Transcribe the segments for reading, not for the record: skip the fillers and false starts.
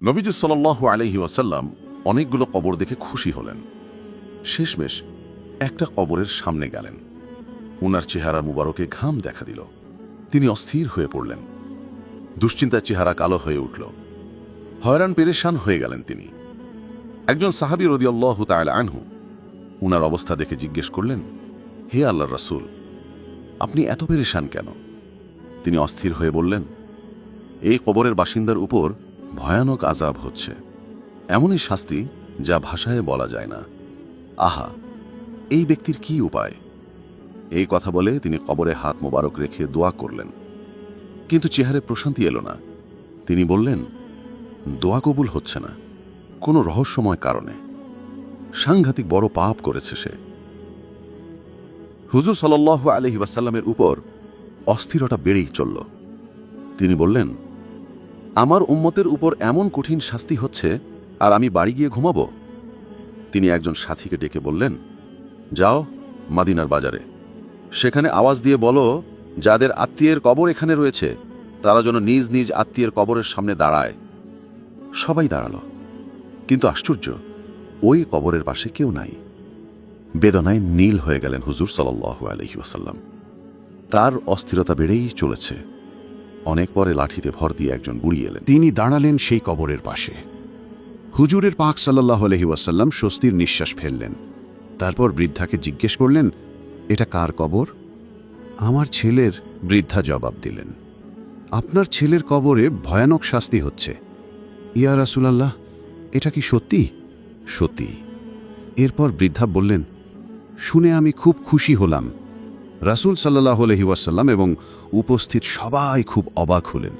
নবীজি সাল্লাল্লাহু আলাইহি ওয়াসাল্লাম অনেকগুলো কবর দেখে খুশি হলেন। শেষমেশ একটা কবরের সামনে গেলেন। উনার চেহারা মুবারকে ঘাম দেখা দিল। তিনি অস্থির হয়ে পড়লেন। দুশ্চিন্তার চেহারা কালো হয়ে উঠল। হয়রান পেরেশান হয়ে গেলেন তিনি। একজন সাহাবী রাদিয়াল্লাহু তাআলা আনহু উনার অবস্থা দেখে জিজ্ঞেস করলেন, হে আল্লাহর রাসূল, আপনি এত পেরেশান কেন? তিনি অস্থির হয়ে বললেন, এই কবরের বাসিন্দার উপর ভয়ানক আযাব হচ্ছে, এমনই শাস্তি যা ভাষায় বলা যায় না। আহা, এই ব্যক্তির কি উপায়? এই কথা বলে তিনি কবরে হাত মোবারক রেখে দোয়া করলেন, কিন্তু চেহারে প্রশান্তি এলো না। তিনি বললেন, দোয়া কবুল হচ্ছে না, কোনো রহস্যময় কারণে। সাংঘাতিক বড় পাপ করেছে সে। হুজুর সাল্লাল্লাহু আলাইহি ওয়াসাল্লামের উপর অস্থিরতা বেড়েই চলল। তিনি বললেন, আমার উম্মতের উপর এমন কঠিন শাস্তি হচ্ছে, আর আমি বাড়ি গিয়ে ঘুমাবো? তিনি একজন সাথীকে ডেকে বললেন, যাও মাদিনার বাজারে, সেখানে আওয়াজ দিয়ে বলো, যাদের আত্মীয়ের কবর এখানে রয়েছে তারা যেন নিজ নিজ আত্মীয়ের কবরের সামনে দাঁড়ায়। সবাই দাঁড়ালো, কিন্তু আশ্চর্য, ওই কবরের পাশে কেউ নাই। বেদনায় নীল হয়ে গেলেন হুজুর সাল্লাল্লাহু আলাইহি ওয়াসাল্লাম। তার অস্থিরতা বেড়েই চলেছে। অনেক পরে লাঠিতে ভর দিয়ে একজন বুড়ি এলেন। তিনি দাঁড়ালেন সেই কবরের পাশে। হুজুরের পাক সাল্লাল্লাহু আলাইহি ওয়াসাল্লাম স্বস্তির নিঃশ্বাস ফেললেন। তারপর বৃদ্ধাকে জিজ্ঞেস করলেন, এটা কার কবর? আমার ছেলের। বৃদ্ধা জবাব দিলেন, আপনার ছেলের কবরে ভয়ানক শাস্তি হচ্ছে। ইয়া রাসূলুল্লাহ, এটা কি সত্যি? সত্যি। এরপর বৃদ্ধা বললেন, শুনে আমি খুব খুশি হলাম। রাসূল সাল্লাল্লাহু আলাইহি ওয়াসাল্লাম এবং উপস্থিত সবাই খুব অবাক হলেন।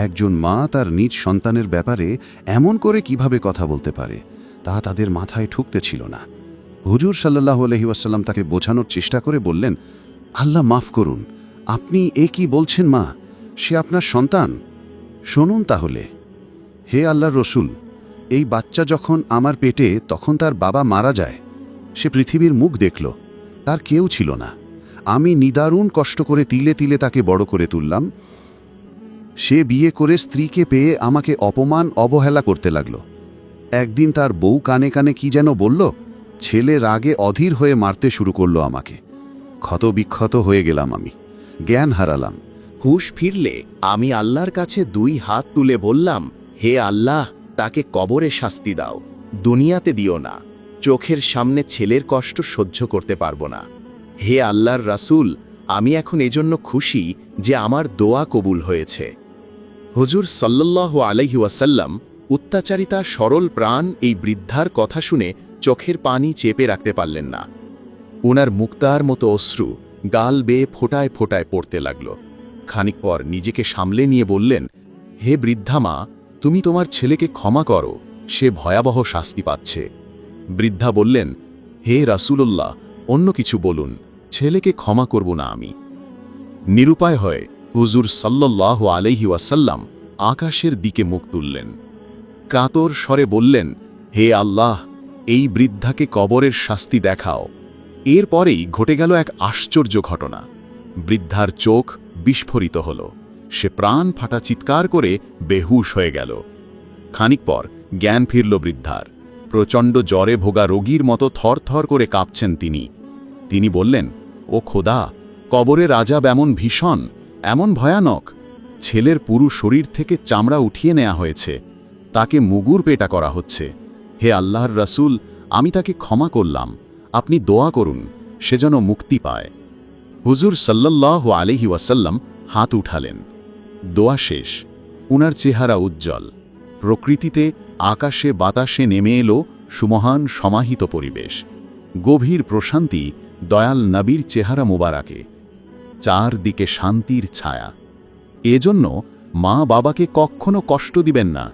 একজন মা তার নিজ সন্তানের ব্যাপারে এমন করে কিভাবে কথা বলতে পারে, তা তাদের মাথায় ঠুকতে ছিল না। হুজুর সাল্লাল্লাহু আলাইহি ওয়াসাল্লাম তাকে বোঝানোর চেষ্টা করে বললেন, আল্লাহ মাফ করুন, আপনি এ কি বলছেন মা? সে আপনার সন্তান। শুনুন তাহলে, হে আল্লাহর রসূল, এই বাচ্চা যখন আমার পেটে, তখন তার বাবা মারা যায়। সে পৃথিবীর মুখ দেখল, তার কেউ ছিল না। আমি নিদারুণ কষ্ট করে তিলে তিলে তাকে বড় করে তুললাম। সে বিয়ে করে স্ত্রীকে পেয়ে আমাকে অপমান অবহেলা করতে লাগল। একদিন তার বউ কানে কানে কি যেন বলল, ছেলে রাগে অধীর হয়ে মারতে শুরু করলো আমাকে। ক্ষতবিক্ষত হয়ে গেলাম, আমি জ্ঞান হারালাম। হুশ ফিরলে আমি আল্লাহর কাছে 2 হাত তুলে বললাম, হে আল্লাহ, তাকে কবরে শাস্তি দাও, দুনিয়াতে দিও না। চোখের সামনে ছেলের কষ্ট সহ্য করতে পারবো না। হে আল্লাহর রাসূল, আমি এখন এজন্য খুশি যে আমার দোয়া কবুল হয়েছে। হুজুর সাল্লাল্লাহু আলাইহি ওয়াসাল্লাম অত্যাচারিতা সরল প্রাণ এই বৃদ্ধার কথা শুনে চোখের পানি চেপে রাখতে পারলেন না। ওনার মুক্তার মতো অশ্রু গাল বেয়ে ফোঁটায় ফোঁটায় পড়তে লাগল। খানিক পর নিজেকে সামলে নিয়ে বললেন, হে বৃদ্ধা মা, তুমি তোমার ছেলেকে ক্ষমা করো, সে ভয়াবহ শাস্তি পাচ্ছে। বৃদ্ধা বললেন, হে রাসূলুল্লাহ, অন্য কিছু বলুন, ছেলেকে ক্ষমা করব না আমি। নিরুপায় হয়ে হুজুর সাল্লাল্লাহু আলাইহি ওয়াসাল্লাম আকাশের দিকে মুখ তুললেন। কাতর স্বরে বললেন, হে আল্লাহ, এই বৃদ্ধাকে কবরের শাস্তি দেখাও। এরপরেই ঘটে গেল এক আশ্চর্য ঘটনা। বৃদ্ধার চোখ বিস্ফোরিত হল। সে প্রাণ ফাটা চিৎকার করে বেহুশ হয়ে গেল। খানিক পর জ্ঞান ফিরল বৃদ্ধার। প্রচণ্ড জ্বরে ভোগা রোগীর মতো থরথর করে কাঁপছেন তিনি। তিনি বললেন, ও খোদা, কবরের আযাব এমন ভীষণ, এমন ভয়ানক। ছেলের পুরো শরীর থেকে চামড়া উঠিয়ে নেওয়া হয়েছে, তাকে মুগুর পেটা করা হচ্ছে। হে আল্লাহর রাসূল, আমি তাকে ক্ষমা করলাম, আপনি দোয়া করুন, সে যেন মুক্তি পায়। হুজুর সাল্লাল্লাহু আলাইহি ওয়াসাল্লাম হাত উঠালেন। দোয়া শেষ। উনার চেহারা উজ্জ্বল। প্রকৃতিতে আকাশে বাতাসে নেমে এলো সুমহান সমাহিত পরিবেশ। গভীর প্রশান্তি দয়াল নবীর চেহারা মুবারাকে। চারদিকে শান্তির ছায়া। এজন্য মা বাবাকে কখনো কষ্ট দিবেন না।